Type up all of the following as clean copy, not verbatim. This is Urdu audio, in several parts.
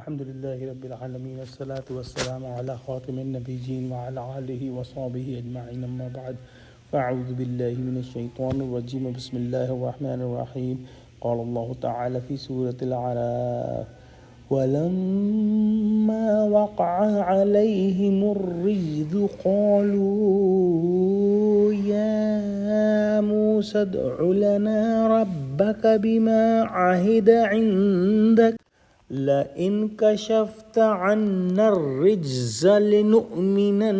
الحمد لله رب العالمين والصلاة والسلام على خاتم النبيين وعلى آله وصحبه أجمعين أما بعد فأعوذ بالله من الشيطان الرجيم بسم الله الرحمن الرحيم قال الله تعالى في سورة الأعراف ولما وقع عليهم الرجز قالوا يا موسى ادع لنا ربك بما عهد عندك لئن كشفت عنا الرجز لنؤمنن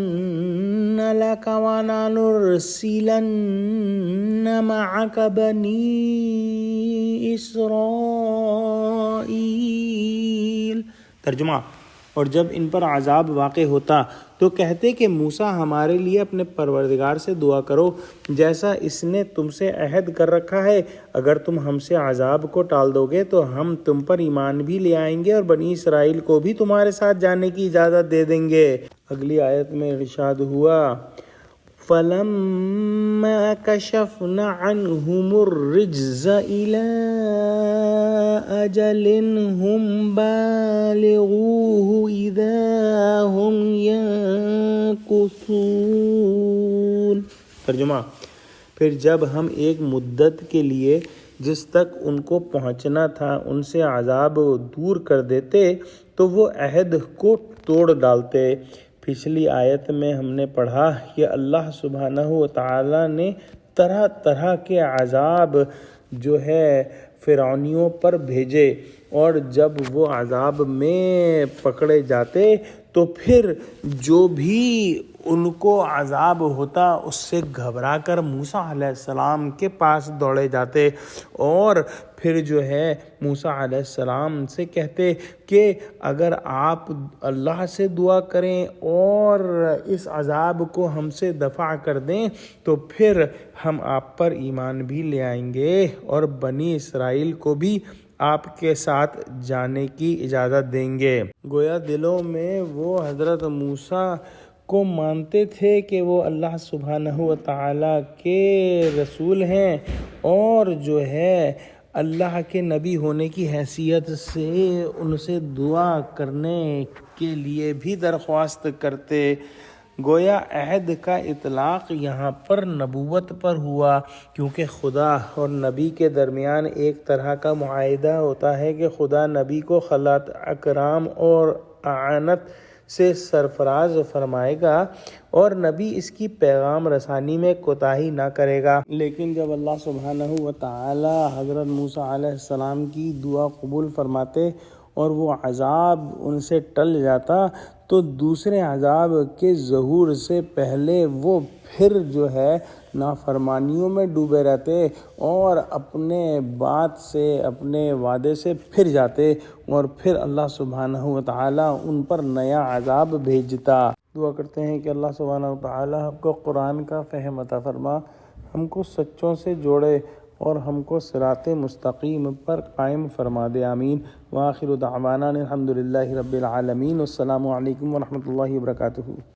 لك ولنرسلن معك بني اسرائیل۔ ترجمہ: اور جب ان پر عذاب واقع ہوتا تو کہتے کہ موسیٰ ہمارے لیے اپنے پروردگار سے دعا کرو جیسا اس نے تم سے عہد کر رکھا ہے، اگر تم ہم سے عذاب کو ٹال دو گے تو ہم تم پر ایمان بھی لے آئیں گے اور بنی اسرائیل کو بھی تمہارے ساتھ جانے کی اجازت دے دیں گے۔ اگلی آیت میں ارشاد ہوا فَلَمَّا كَشَفْنَا عَنْهُمُ الرِّجْزَ إِلَىٰ أَجَلٍ هُمْ بَالِغُوهُ إِذَا هُمْ يَنكُثُونَ۔ ترجمہ: پھر جب ہم ایک مدت کے لیے جس تک ان کو پہنچنا تھا ان سے عذاب دور کر دیتے تو وہ عہد کو توڑ ڈالتے۔ پچھلی آیت میں ہم نے پڑھا کہ اللہ سبحانہ و تعالیٰ نے طرح طرح کے عذاب جو ہے فرعونیوں پر بھیجے، اور جب وہ عذاب میں پکڑے جاتے تو پھر جو بھی ان کو عذاب ہوتا اس سے گھبرا کر موسیٰ علیہ السلام کے پاس دوڑے جاتے اور پھر جو ہے موسیٰ علیہ السلام سے کہتے کہ اگر آپ اللہ سے دعا کریں اور اس عذاب کو ہم سے دفع کر دیں تو پھر ہم آپ پر ایمان بھی لے آئیں گے اور بنی اسرائیل کو بھی آپ کے ساتھ جانے کی اجازت دیں گے۔ گویا دلوں میں وہ حضرت موسیٰ کو مانتے تھے کہ وہ اللہ سبحانہ و تعالیٰ کے رسول ہیں اور جو ہے اللہ کے نبی ہونے کی حیثیت سے ان سے دعا کرنے کے لیے بھی درخواست کرتے۔ گویا عہد کا اطلاق یہاں پر نبوت پر ہوا، کیونکہ خدا اور نبی کے درمیان ایک طرح کا معاہدہ ہوتا ہے کہ خدا نبی کو خلعت اکرام اور اعانت سے سرفراز فرمائے گا اور نبی اس کی پیغام رسانی میں کوتاہی نہ کرے گا۔ لیکن جب اللہ سبحانہ و تعالی حضرت موسیٰ علیہ السلام کی دعا قبول فرماتے اور وہ عذاب ان سے ٹل جاتا تو دوسرے عذاب کے ظہور سے پہلے وہ پھر جو ہے نافرمانیوں میں ڈوبے رہتے اور اپنے بات سے اپنے وعدے سے پھر جاتے اور پھر اللہ سبحانہ و تعالیٰ ان پر نیا عذاب بھیجتا۔ دعا کرتے ہیں کہ اللہ سبحانہ و تعالیٰ ہم کو قرآن کا فہم عطا فرما، ہم کو سچوں سے جوڑے اور ہم کو صراط مستقیم پر قائم فرما دے، آمین۔ وآخر دعوانا الحمد للہ رب العالمین۔ السلام علیکم ورحمۃ اللہ وبرکاتہ۔